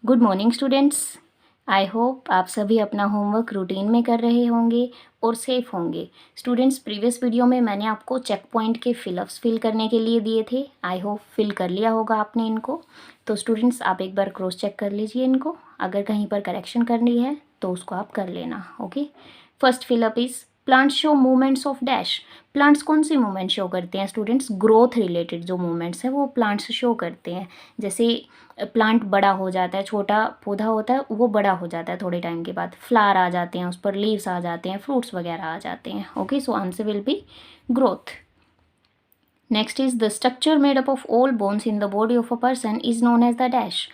Good morning students. I hope आप सभी अपना होमवर्क रूटीन में कर रहे होंगे और सेफ होंगे। स्टूडेंट्स, प्रीवियस वीडियो में मैंने आपको चेक पॉइंट के फिलअप्स फिल करने के लिए दिए थे। आई होप फिल कर लिया होगा आपने इनको। तो स्टूडेंट्स, आप एक बार क्रॉस चेक कर लीजिए इनको। अगर कहीं पर करेक्शन करनी है तो उसको आप कर लेना। Okay, first fill up is plants show movements of dash. Plants कौन सी मूवमेंट शो करते हैं स्टूडेंट्स? ग्रोथ रिलेटेड जो मूवमेंट्स हैं वो प्लांट्स शो करते हैं। जैसे प्लांट बड़ा हो जाता है, छोटा पौधा होता है वो बड़ा हो जाता है, थोड़े टाइम के बाद फ्लावर आ जाते हैं, उस पर लीव्स आ जाते हैं, फ्रूट्स वगैरह आ जाते हैं। Okay, so answer will be growth. Next is the structure made up of all bones in the body of a person is known as the dash.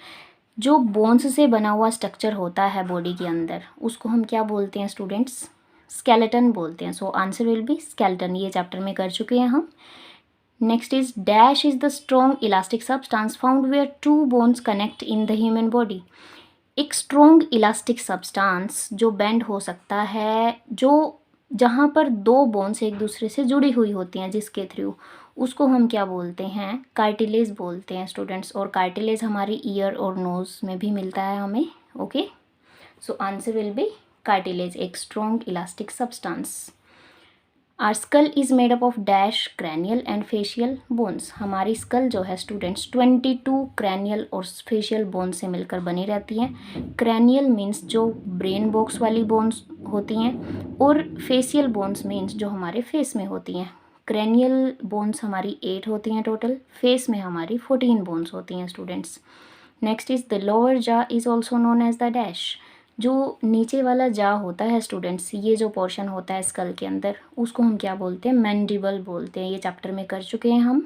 जो बोन्स से बना हुआ स्ट्रक्चर होता है बॉडी के अंदर उसको हम क्या बोलते हैं स्टूडेंट्स? स्केलेटन बोलते हैं। सो आंसर विल बी स्केलेटन। ये चैप्टर में कर चुके हैं हम। Next is dash is the strong elastic substance found where two bones connect in the human body. एक स्ट्रॉन्ग इलास्टिक सब्सटेंस जो बेंड हो सकता है, जो जहाँ पर दो बोन्स एक दूसरे से जुड़ी हुई होती हैं जिसके थ्रू, उसको हम क्या बोलते हैं? कार्टिलेज बोलते हैं स्टूडेंट्स। और कार्टिलेज हमारी ईयर और नोज़ में भी मिलता है हमें। Okay, so answer will be cartilage, एक strong elastic substance. Our skull is made up of dash cranial and facial bones. हमारी स्कल जो है स्टूडेंट्स 22 क्रैनियल और फेशियल बोन्स से मिलकर बनी रहती हैं। क्रैनियल मीन्स जो ब्रेन बॉक्स वाली बोन्स होती हैं, और फेशियल बोन्स मीन्स जो हमारे फेस में होती हैं। क्रैनियल बोन्स हमारी 8 होती हैं टोटल, फेस में हमारी 14 बोन्स होती हैं students. Next is the lower jaw is also known as the dash. जो नीचे वाला जा होता है स्टूडेंट्स, ये जो पोर्शन होता है स्कल के अंदर, उसको हम क्या बोलते हैं? मैंडिबल बोलते हैं। ये चैप्टर में कर चुके हैं हम।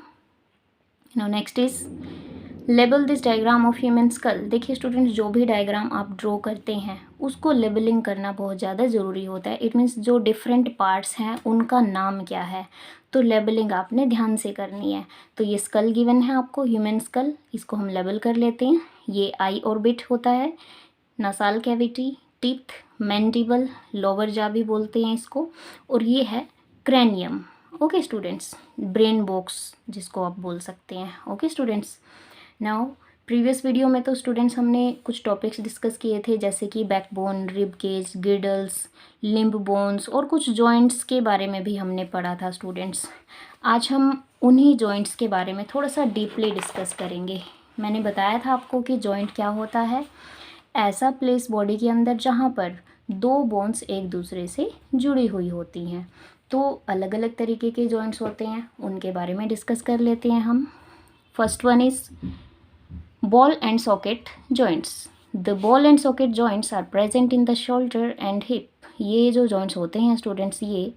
Now next is label this diagram of human school. देखिए स्टूडेंट्स, जो भी डायग्राम आप ड्रॉ करते हैं उसको लेबलिंग करना बहुत ज़्यादा ज़रूरी होता है। इट मीन्स जो डिफरेंट पार्ट्स हैं उनका नाम क्या है, तो लेबलिंग आपने ध्यान से करनी है। तो ये स्कल गिवन है आपको, ह्यूमन स्कल, इसको हम लेबल कर लेते हैं। ये आई ऑर्बिट होता है, नसाल कैविटी, टिप, मैंडिबल, लोअर जा भी बोलते हैं इसको, और ये है cranium. Okay students, brain box जिसको आप बोल सकते हैं। Okay students, now previous video में तो स्टूडेंट्स हमने कुछ टॉपिक्स डिस्कस किए थे, जैसे कि backbone, rib cage, girdles, limb bones और कुछ जॉइंट्स के बारे में भी हमने पढ़ा था स्टूडेंट्स। आज हम उन्हीं जॉइंट्स के बारे में थोड़ा सा डीपली डिस्कस करेंगे। मैंने बताया था आपको कि जॉइंट क्या होता है? ऐसा प्लेस बॉडी के अंदर जहाँ पर दो बोन्स एक दूसरे से जुड़ी हुई होती हैं। तो अलग अलग तरीके के जॉइंट्स होते हैं, उनके बारे में डिस्कस कर लेते हैं हम। First one is ball and socket joints. The ball and socket joints are present in the shoulder and hip. ये जो जॉइंट्स होते हैं स्टूडेंट्स, ये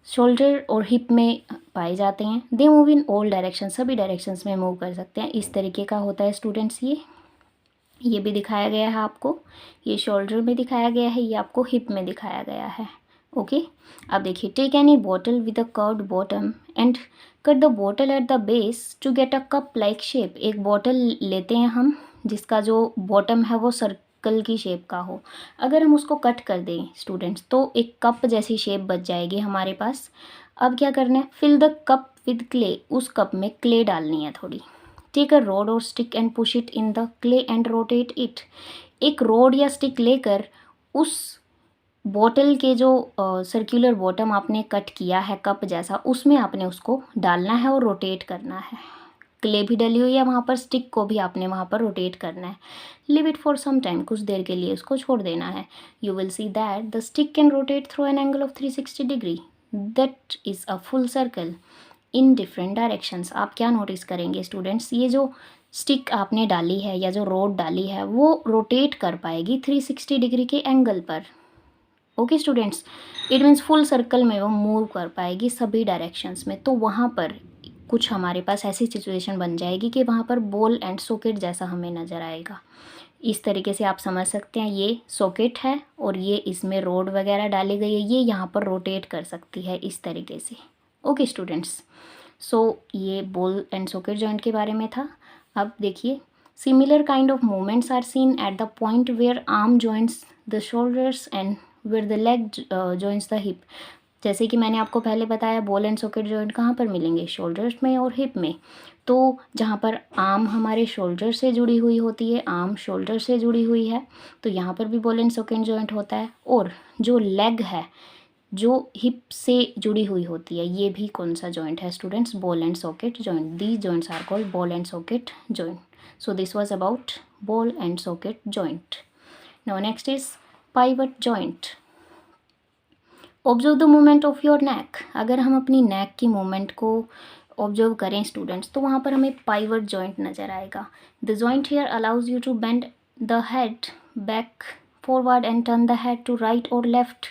शोल्डर और हिप में पाए जाते हैं। They move in all direction, सभी डायरेक्शंस में मूव कर सकते हैं। इस तरीके का होता है स्टूडेंट्स। ये भी दिखाया गया है आपको, ये शोल्डर में दिखाया गया है, ये आपको हिप में दिखाया गया है। ओके, अब देखिए, take any bottle with a curved bottom and cut the bottle at the base to get a cup like shape. एक बॉटल लेते हैं हम जिसका जो बॉटम है वो सर्कल की शेप का हो। अगर हम उसको कट कर दें स्टूडेंट्स तो एक कप जैसी शेप बच जाएगी हमारे पास। अब क्या करना है? Fill the cup with clay. उस कप में क्ले डालनी है थोड़ी। टेक अ रोड और stick and push it in the clay and rotate it. एक रोड या स्टिक लेकर उस बॉटल के जो सर्कुलर बॉटम आपने कट किया है कप जैसा, उसमें आपने उसको डालना है और रोटेट करना है। क्ले भी डली हुई है वहाँ पर, स्टिक को भी आपने वहाँ पर रोटेट करना है। Leave it for some time, कुछ देर के लिए उसको छोड़ देना है। You will see that the stick can rotate through an angle of 360 degree. That is a full circle in different directions. आप क्या नोटिस करेंगे स्टूडेंट्स, ये जो स्टिक आपने डाली है या जो रोड डाली है वो रोटेट कर पाएगी 360 डिग्री के एंगल पर। Okay students, it means full circle में वो मूव कर पाएगी सभी डायरेक्शंस में। तो वहाँ पर कुछ हमारे पास ऐसी सिचुएशन बन जाएगी कि वहाँ पर बॉल एंड सॉकेट जैसा हमें नज़र आएगा। इस तरीके से आप समझ सकते हैं, ये सॉकेट है और ये इसमें रोड वगैरह डाली गई है, ये यहाँ पर रोटेट कर सकती है इस तरीके से। ओके स्टूडेंट्स, सो ये बॉल एंड सॉकेट जॉइंट के बारे में था। अब देखिए, similar kind of movements are seen at the point where arm joints the shoulders and where the leg joints the hip. जैसे कि मैंने आपको पहले बताया बॉल एंड सॉकेट जॉइंट कहाँ पर मिलेंगे, शोल्डर्स में और हिप में। तो जहाँ पर आर्म हमारे शोल्डर से जुड़ी हुई होती है, आर्म शोल्डर से जुड़ी हुई है, तो यहाँ पर भी बॉल एंड सॉकेट जॉइंट होता है। और जो लेग है जो हिप से जुड़ी हुई होती है, ये भी कौन सा जॉइंट है students, ball and socket joint. These joints are called ball and socket joint. So this was about ball and socket joint. Now next is pivot joint. Observe the movement of your neck. अगर हम अपनी नेक की movement को observe करें students, तो वहाँ पर हमें पाइवट जॉइंट नज़र आएगा. The joint here allows you to bend the head back forward and turn the head to right और लेफ्ट.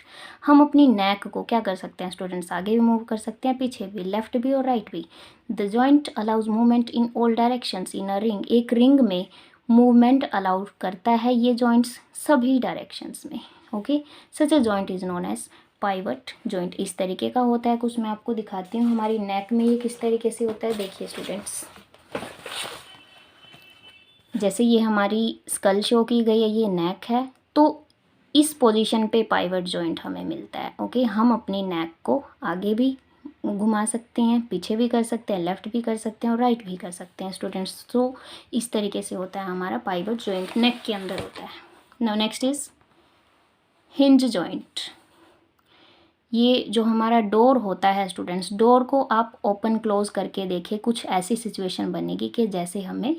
हम अपनी नेक को क्या कर सकते हैं स्टूडेंट्स, आगे भी मूव कर सकते हैं, पीछे भी, लेफ्ट भी और राइट भी. The joint allows movement in all directions in a ring. एक रिंग में मूवमेंट अलाउ करता है ये जॉइंट्स सभी डायरेक्शंस में. Okay, such a joint is known as pivot joint. इस तरीके का होता है. कुछ मैं आपको दिखाती हूँ हमारी नेक में ये किस तरीके से होता है. देखिए स्टूडेंट्स, जैसे ये हमारी स्कल शो की गई है, ये नेक है, तो इस पोजीशन पे पाइवट जॉइंट हमें मिलता है. ओके, हम अपनी नेक को आगे भी घुमा सकते हैं, पीछे भी कर सकते हैं, लेफ़्ट भी कर सकते हैं और राइट भी कर सकते हैं स्टूडेंट्स. तो इस तरीके से होता है हमारा पाइवट जॉइंट, नेक के अंदर होता है. Now next is hinge joint. ये जो हमारा डोर होता है स्टूडेंट्स, डोर को आप ओपन क्लोज करके देखिए, कुछ ऐसी सिचुएशन बनेगी कि जैसे हमें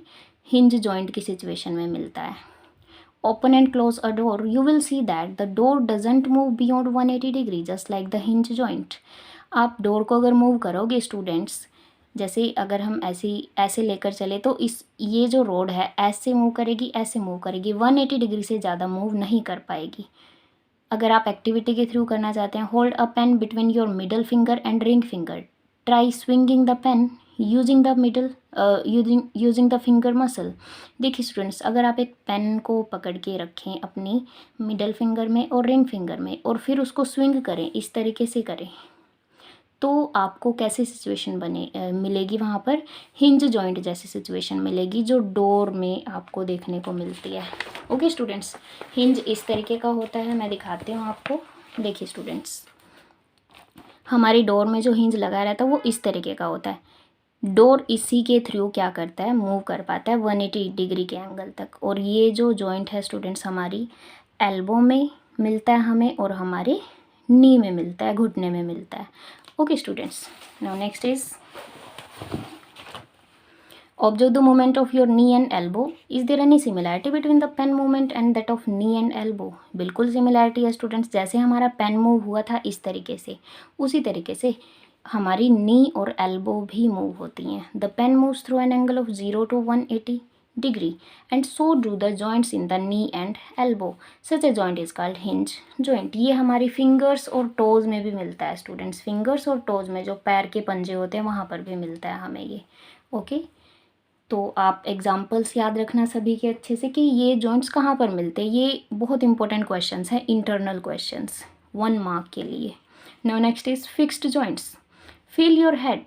हिंज जॉइंट की सिचुएशन में मिलता है. Open and close a door, you will see that the door doesn't move beyond 180 degree just like the hinge joint. आप डोर को अगर मूव करोगे स्टूडेंट्स, जैसे अगर हम ऐसे लेकर चले, तो ये जो रोड है ऐसे मूव करेगी, ऐसे मूव करेगी, 180 डिग्री से ज़्यादा मूव नहीं कर पाएगी. अगर आप एक्टिविटी के थ्रू करना चाहते हैं, hold a pen between your middle finger and ring finger. Try swinging the pen using the finger muscle. देखिए स्टूडेंट्स, अगर आप एक पेन को पकड़ के रखें अपनी मिडल फिंगर में और रिंग फिंगर में और फिर उसको स्विंग करें, इस तरीके से करें, तो आपको कैसी सिचुएशन मिलेगी वहाँ पर, हिंज जॉइंट जैसी सिचुएशन मिलेगी जो डोर में आपको देखने को मिलती है. ओके स्टूडेंट्स, हिंज इस तरीके का होता है. मैं दिखाती हूँ आपको. देखिए स्टूडेंट्स, हमारी डोर में जो हिंज लगा रहता है वो इस तरीके का होता है. डोर इसी के थ्रू क्या करता है, मूव कर पाता है 180 डिग्री के एंगल तक. और ये जो जॉइंट है स्टूडेंट्स हमारी एल्बो में मिलता है हमें, और हमारे नी में मिलता है, घुटने में मिलता है. Okay students, now next is observe the movement of your knee and elbow. Is there any similarity between the pen movement and that of knee and elbow? बिल्कुल सिमिलैरिटी है स्टूडेंट्स. जैसे हमारा पेन मूव हुआ था इस तरीके से, उसी तरीके से हमारी नी और एल्बो भी मूव होती हैं. The pen moves through an angle of 0 to 180 degree and so do the joints in the knee and elbow. Such a joint is called hinge joint. ये हमारी फिंगर्स और टोज़ में भी मिलता है स्टूडेंट्स. फिंगर्स और टोज़ में जो पैर के पंजे होते हैं वहाँ पर भी मिलता है हमें ये. ओके, तो आप एग्जाम्पल्स याद रखना सभी के अच्छे से कि ये जॉइंट्स कहाँ पर मिलते हैं. ये बहुत इंपॉर्टेंट क्वेश्चंस हैं, इंटरनल क्वेश्चंस, 1 मार्क के लिए. Now next is fixed joints. Feel your head.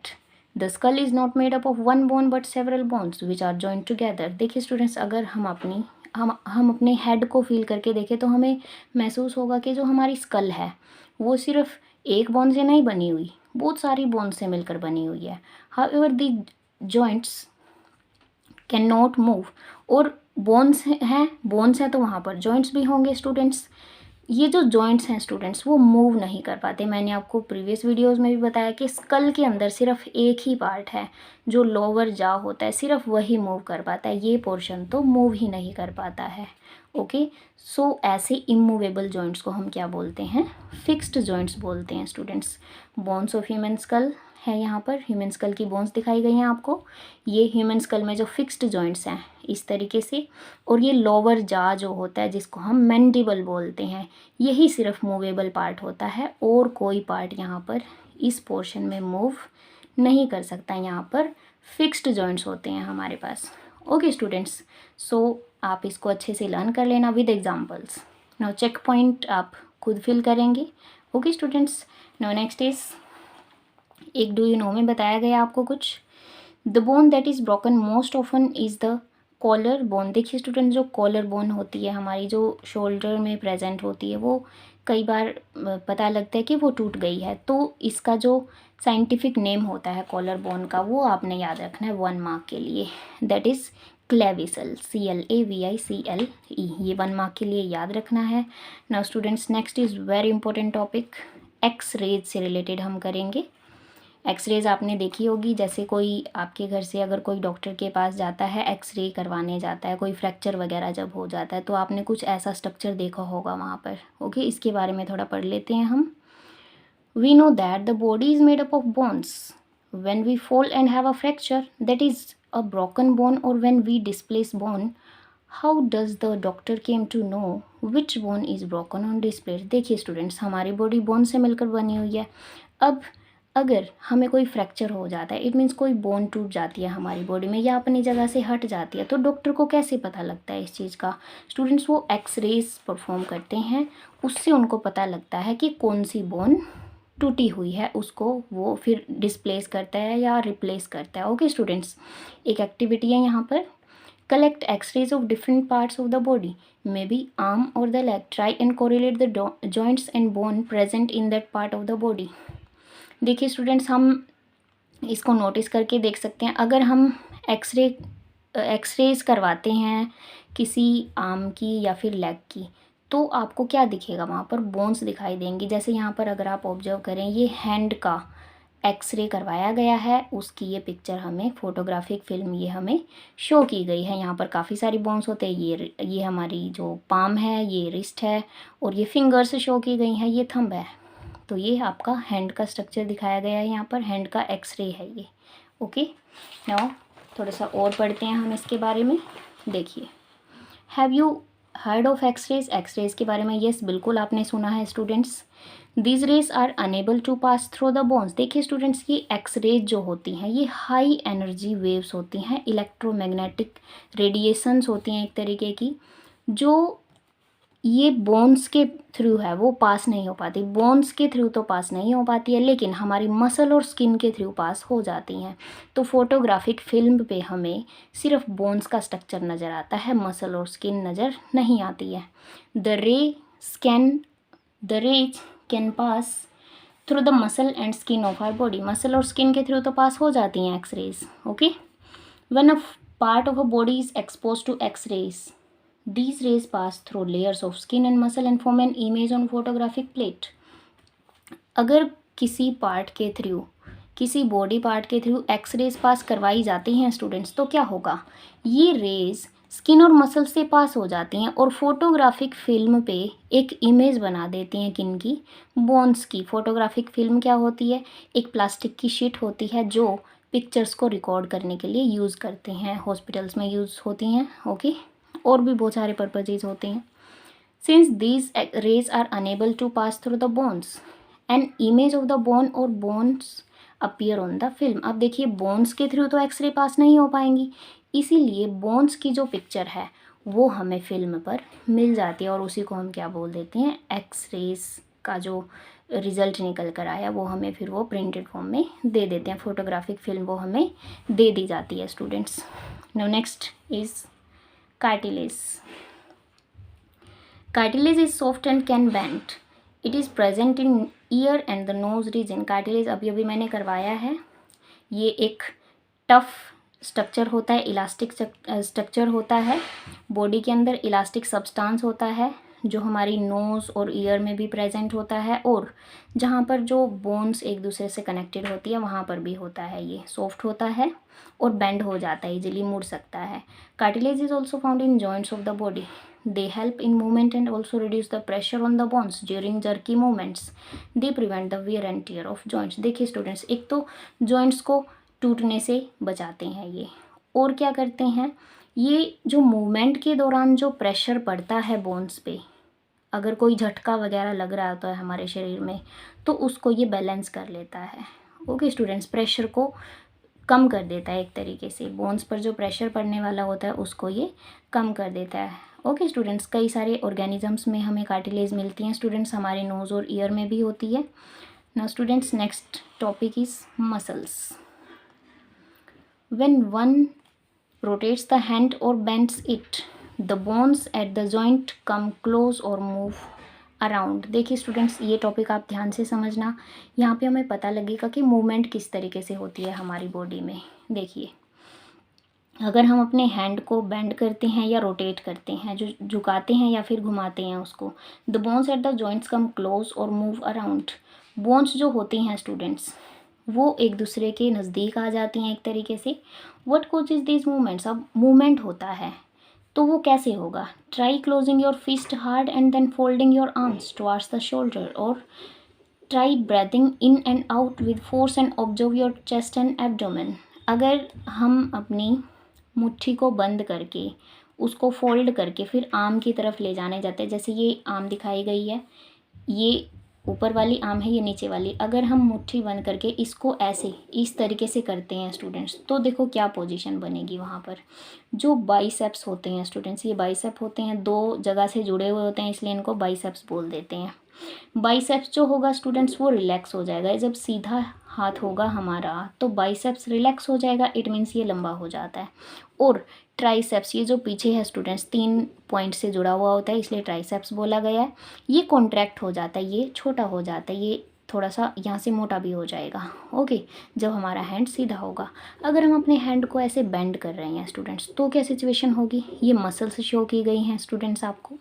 The skull is not made up of 1 bone but several bones which are joint together. देखिए स्टूडेंट्स, अगर हम अपने हेड को फील करके देखें तो हमें महसूस होगा कि जो हमारी स्कल है वो सिर्फ एक बोन से नहीं बनी हुई, बहुत सारी बोन से मिलकर बनी हुई है. However the joints can not move. और बोन्स हैं तो वहाँ पर जॉइंट्स भी होंगे स्टूडेंट्स. ये जो जॉइंट्स हैं स्टूडेंट्स वो मूव नहीं कर पाते. मैंने आपको प्रीवियस वीडियोस में भी बताया कि स्कल के अंदर सिर्फ एक ही पार्ट है जो लोअर जॉ होता है, सिर्फ वही मूव कर पाता है. ये पोर्शन तो मूव ही नहीं कर पाता है. ओके, सो ऐसे इमूवेबल जॉइंट्स को हम क्या बोलते हैं, फिक्स्ड जॉइंट्स बोलते हैं students. Bones of human school है, यहाँ पर ह्यूमन स्कल की बोन्स दिखाई गई हैं आपको. ये ह्यूमन स्कल में जो फिक्स्ड जॉइंट्स हैं इस तरीके से. और ये लोअर जॉ जो होता है जिसको हम मैंडिबल बोलते हैं, यही सिर्फ मूवेबल पार्ट होता है और कोई पार्ट यहाँ पर इस पोर्शन में मूव नहीं कर सकता. यहाँ पर फिक्स्ड जॉइंट्स होते हैं हमारे पास. ओके स्टूडेंट्स, सो आप इसको अच्छे से लर्न कर लेना with examples. Now check point आप खुद फिल करेंगे. Okay students, now next is एक डू यू नो में बताया गया आपको कुछ. The bone that is broken most often is the collar bone, देखिए स्टूडेंट, जो कॉलर बोन होती है हमारी, जो शोल्डर में प्रेजेंट होती है, वो कई बार पता लगता है कि वो टूट गई है, तो इसका जो साइंटिफिक नेम होता है कॉलर बोन का, वो आपने याद रखना है 1 मार्क के लिए, दैट इज़ क्लेविसल, CLAVICLE, ये 1 मार्क के लिए याद रखना है। Now students, next is very important topic, X-rays से रिलेटेड हम करेंगे। एक्सरेज आपने देखी होगी, जैसे कोई आपके घर से अगर कोई डॉक्टर के पास जाता है, एक्सरे करवाने जाता है, कोई फ्रैक्चर वगैरह जब हो जाता है, तो आपने कुछ ऐसा स्ट्रक्चर देखा होगा वहाँ पर। ओके, इसके बारे में थोड़ा पढ़ लेते हैं हम। We know that the body is made up of bones, when we fall and have a fracture that is a broken bone, और when we displace bone, how does the doctor came to know which bone is broken on displace. देखिए students, हमारी body bone से मिलकर बनी हुई है। अब अगर हमें कोई फ्रैक्चर हो जाता है, इट मीन्स कोई बोन टूट जाती है हमारी बॉडी में या अपनी जगह से हट जाती है, तो डॉक्टर को कैसे पता लगता है इस चीज़ का? स्टूडेंट्स, वो एक्सरेज परफॉर्म करते हैं, उससे उनको पता लगता है कि कौन सी बोन टूटी हुई है, उसको वो फिर डिस्प्लेस करता है या रिप्लेस करता है। ओके स्टूडेंट्स, एक एक्टिविटी है यहाँ पर, collect x-rays of different parts of the body, may be arm और the leg, try and correlate the joints and bone present in that part of the body. देखिए students, हम इसको notice करके देख सकते हैं, अगर हम एक्सरेज करवाते हैं किसी आर्म की या फिर लेग की, तो आपको क्या दिखेगा? वहाँ पर बोन्स दिखाई देंगी। जैसे यहाँ पर अगर आप ऑब्जर्व करें, ये हैंड का एक्सरे करवाया गया है, उसकी ये पिक्चर हमें, फोटोग्राफिक फिल्म ये हमें शो की गई है। यहाँ पर काफ़ी सारी बोन्स होते हैं, ये हमारी जो पाम है, ये रिस्ट है, और ये फिंगर्स शो की गई हैं, ये थंब है। तो ये आपका हैंड का स्ट्रक्चर दिखाया गया है, यहाँ पर हैंड का एक्सरे है ये। ओके, नाउ थोड़ा सा और पढ़ते हैं हम इसके बारे में। देखिए, have you heard of X rays? X rays के बारे में यस, बिल्कुल आपने सुना है students. These rays are enable to pass through the bones. देखिए स्टूडेंट्स, ये एक्सरेज जो होती हैं, ये हाई एनर्जी वेव्स होती हैं, इलेक्ट्रोमैग्नेटिक रेडिएशंस होती हैं एक तरीके की, जो ये बोन्स के थ्रू है, वो पास नहीं हो पाती। बोन्स के थ्रू तो पास नहीं हो पाती है, लेकिन हमारी मसल और स्किन के थ्रू पास हो जाती हैं। तो फोटोग्राफिक फिल्म पे हमें सिर्फ बोन्स का स्ट्रक्चर नज़र आता है, मसल और स्किन नज़र नहीं आती है। The rays can pass through the muscle and skin of our body. Muscle और स्किन के थ्रू तो पास हो जाती हैं X rays. Okay, when a part of a body is expose to X rays, these rays pass through layers of skin and muscle and form an image on photographic plate. अगर किसी part के through, किसी body part के through X-rays पास करवाई जाती हैं students, तो क्या होगा? ये रेज स्किन और मसल से पास हो जाती हैं और फोटोग्राफिक फिल्म पे एक इमेज बना देती हैं, किन की? बोन्स की। फोटोग्राफिक फिल्म क्या होती है? एक प्लास्टिक की शीट होती है जो पिक्चर्स को रिकॉर्ड करने के लिए यूज़ करते हैं, हॉस्पिटल्स में यूज़ होती हैं। ओके, और भी बहुत सारे पर्पजेज होते हैं। Since these rays are enable to pass through the bones, an image of the bone और bones appear on the film. अब देखिए, बोन्स के थ्रू तो एक्सरे पास नहीं हो पाएंगी, इसीलिए बोन्स की जो पिक्चर है वो हमें फिल्म पर मिल जाती है, और उसी को हम क्या बोल देते हैं? एक्सरेज का जो रिज़ल्ट निकल कर आया वो हमें फिर वो प्रिंटेड फॉर्म में दे देते हैं, फोटोग्राफिक फिल्म वो हमें दे दी जाती है students. Now next is cartilage. Cartilage is soft and can bend. It is present in ear and the nose region. Cartilage अभी अभी मैंने करवाया है। ये एक टफ स्ट्रक्चर होता है, इलास्टिक स्ट्रक्चर होता है, बॉडी के अंदर इलास्टिक सब्सटेंस होता है, जो हमारी नोज़ और ईयर में भी प्रेजेंट होता है, और जहाँ पर जो बोन्स एक दूसरे से कनेक्टेड होती है वहाँ पर भी होता है। ये सॉफ्ट होता है और बेंड हो जाता है, इजीली मुड़ सकता है। Cartilage is also found in joints of the body. They help in movement and also reduce the pressure on the bones during jerky movements. They prevent the wear and tear of joints. देखिए students, एक तो joints को टूटने से बचाते हैं ये, और क्या करते हैं? ये जो मूवमेंट के दौरान जो प्रेशर पड़ता है बोन्स पे, अगर कोई झटका वगैरह लग रहा होता है हमारे शरीर में, तो उसको ये बैलेंस कर लेता है। ओके स्टूडेंट्स, प्रेशर को कम कर देता है एक तरीके से, बोन्स पर जो प्रेशर पड़ने वाला होता है उसको ये कम कर देता है। ओके स्टूडेंट्स, कई सारे ऑर्गेनिजम्स में हमें कार्टिलेज मिलती हैं स्टूडेंट्स, हमारे नोज़ और ईयर में भी होती है। Now students, next topic is muscles. When one rotates the hand or bends it. The bones at the joint come close or move around. देखिए स्टूडेंट्स, ये टॉपिक आप ध्यान से समझना, यहाँ पे हमें पता लगेगा कि मूवमेंट किस तरीके से होती है हमारी बॉडी में। देखिए, अगर हम अपने हैंड को बेंड करते हैं या रोटेट करते हैं, जो झुकाते हैं या फिर घुमाते हैं उसको, the bones at the joints come close और मूव अराउंड। बोन्स जो होती हैं स्टूडेंट्स, वो एक दूसरे के नज़दीक आ जाती हैं एक तरीके से। व्हाट कॉजेज दिस मूवमेंट्स, अब मूवमेंट होता है तो वो कैसे होगा? Try closing your fist hard and then folding your arms towards the shoulder, और try breathing in and out with force and observe your chest and abdomen. अगर हम अपनी मुट्ठी को बंद करके उसको फोल्ड करके फिर आर्म की तरफ ले जाने जाते हैं, जैसे ये आर्म दिखाई गई है, ये ऊपर वाली आर्म है, ये नीचे वाली, अगर हम मुट्ठी बंद करके इसको ऐसे इस तरीके से करते हैं स्टूडेंट्स, तो देखो क्या पोजीशन बनेगी वहाँ पर। जो बाइसेप्स होते हैं स्टूडेंट्स, ये बाइसेप होते हैं, दो जगह से जुड़े हुए होते हैं, इसलिए इनको बाइसेप्स बोल देते हैं। बाइसेप्स जो होगा स्टूडेंट्स वो रिलैक्स हो जाएगा। जब सीधा हाथ होगा हमारा तो बाइसेप्स रिलैक्स हो जाएगा, इट मीन्स ये लंबा हो जाता है। और ट्राइसेप्स, ये जो पीछे है स्टूडेंट्स 3 पॉइंट से जुड़ा हुआ होता है, इसलिए ट्राइसेप्स बोला गया है। ये कॉन्ट्रैक्ट हो जाता है, ये छोटा हो जाता है, ये थोड़ा सा यहाँ से मोटा भी हो जाएगा। ओके, जब हमारा हैंड सीधा होगा। अगर हम अपने हैंड को ऐसे बेंड कर रहे हैं स्टूडेंट्स, तो क्या सिचुएशन होगी? ये मसल्स शो की गई हैं स्टूडेंट्स आपको।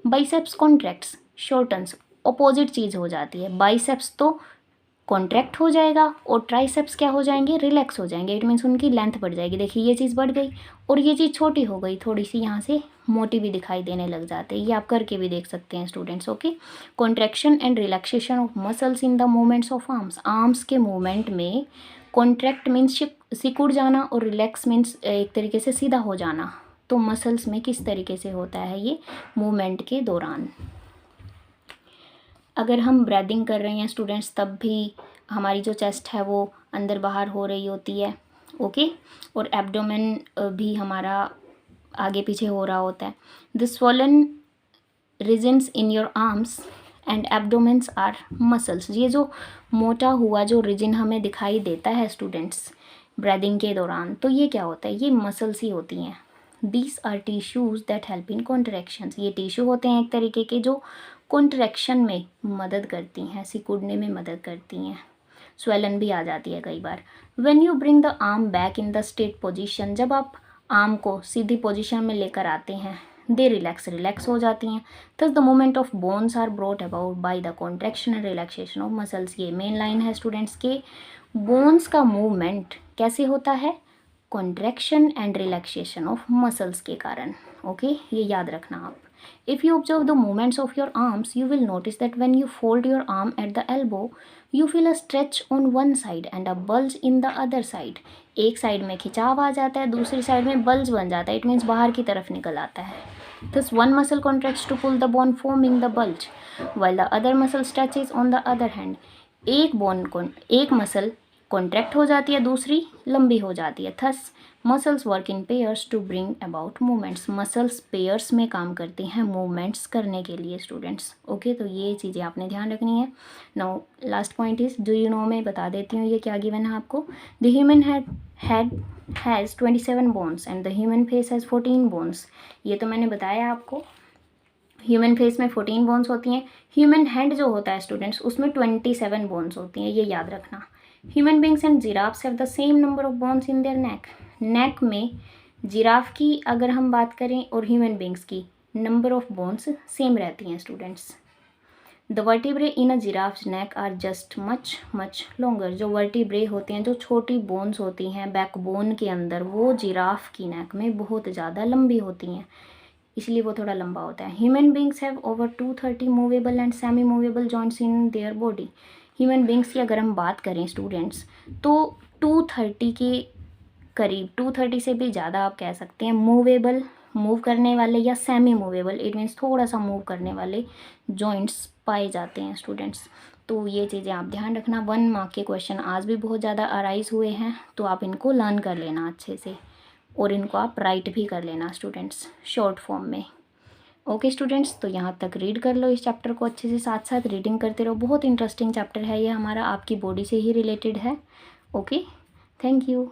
बाइसेप्स कॉन्ट्रैक्ट्स, शॉर्टन्स, अपोजिट चीज़ हो जाती है। बाइसेप्स तो कॉन्ट्रैक्ट हो जाएगा और ट्राइसेप्स क्या हो जाएंगे? रिलैक्स हो जाएंगे, इट मीन्स उनकी लेंथ बढ़ जाएगी। देखिए ये चीज़ बढ़ गई और ये चीज़ छोटी हो गई, थोड़ी सी यहाँ से मोटी भी दिखाई देने लग जाते हैं। ये आप करके भी देख सकते हैं students. Okay, contraction and relaxation of muscles in the movements of arms. Arms के मूवमेंट में कॉन्ट्रैक्ट मीन्स सिकुड़ जाना और रिलैक्स मीन्स एक तरीके से सीधा हो जाना। तो मसल्स में किस तरीके से होता है ये मूवमेंट के दौरान। अगर हम ब्रीदिंग कर रहे हैं स्टूडेंट्स, तब भी हमारी जो चेस्ट है वो अंदर बाहर हो रही होती है। ओके, और एब्डोमेन भी हमारा आगे पीछे हो रहा होता है। The swollen regions in your arms and abdomens are muscles. ये जो मोटा हुआ जो रीजन हमें दिखाई देता है स्टूडेंट्स ब्रीदिंग के दौरान, तो ये क्या होता है? ये मसल्स ही होती हैं। These are tissues that help in contractions. ये टिश्यू होते हैं एक तरीके के जो कॉन्ट्रैक्शन में मदद करती हैं, सिकुड़ने में मदद करती हैं। स्वेलन भी आ जाती है कई बार। When you bring the arm back in the straight position, जब आप आर्म को सीधी पोजीशन में लेकर आते हैं, दे रिलैक्स हो जाती हैं। Thus the movement of bones are brought about by the contraction and relaxation of muscles. ये मेन लाइन है स्टूडेंट्स के, बोन्स का मूवमेंट कैसे होता है? Contraction and relaxation of muscles के कारण। ओके, ये याद रखना आप। If you observe the movements of your arms, you will notice that when you fold your arm at the elbow, you feel a stretch on one side and a bulge in the other side. एक side में खिंचाव आ जाता है, दूसरी side में bulge बन जाता है, इट मीन्स बाहर की तरफ निकल आता है। Thus one muscle contracts to pull the bone forming the bulge, while the other muscle stretches on the other hand. एक मसल कॉन्ट्रैक्ट हो जाती है, दूसरी लंबी हो जाती है। Thus muscles work in pairs to bring about movements. Muscles pairs में काम करती हैं मूवमेंट्स करने के लिए स्टूडेंट्स। ओके, तो ये चीज़ें आपने ध्यान रखनी है। Now last point is, do you no, मैं बता देती हूँ ये क्या गिवन है आपको। The human head has 27 bones and the human face has 14 bones. ये तो मैंने बताया आपको, ह्यूमन फेस में 14 बोन्स होती हैं। ह्यूमन हैंड जो होता है स्टूडेंट्स, उसमें 27 बोन्स होती हैं, ये याद रखना। Human beings and giraffes have the same number of bones in their neck. Neck में जिराफ की अगर हम बात करें और ह्यूमन बींग्स की, नंबर ऑफ बोन्स सेम रहती हैं students. The vertebrae in a giraffe's neck are just much longer. जो वर्टिब्रे होते हैं, जो छोटी बोन्स होती हैं बैकबोन के अंदर, वो जिराफ की नेक में बहुत ज़्यादा लंबी होती हैं, इसलिए वो थोड़ा लंबा होता है। Human beings have over 230 movable and semi movable joints in their body. Human beings की अगर हम बात करें स्टूडेंट्स, तो 230 के करीब, 230 से भी ज़्यादा आप कह सकते हैं मूवेबल, मूव करने वाले, या सेमी मूवेबल, इट मीन्स थोड़ा सा मूव करने वाले जॉइंट्स पाए जाते हैं स्टूडेंट्स। तो ये चीज़ें आप ध्यान रखना। 1 मार्क के क्वेश्चन आज भी बहुत ज़्यादा अराइज हुए हैं, तो आप इनको लर्न कर लेना अच्छे से और इनको आप राइट भी कर लेना स्टूडेंट्स शॉर्ट फॉर्म में। ओके स्टूडेंट्स, तो यहाँ तक रीड कर लो इस चैप्टर को अच्छे से, साथ साथ रीडिंग करते रहो। बहुत इंटरेस्टिंग चैप्टर है ये हमारा, आपकी बॉडी से ही रिलेटेड है। Okay, thank you.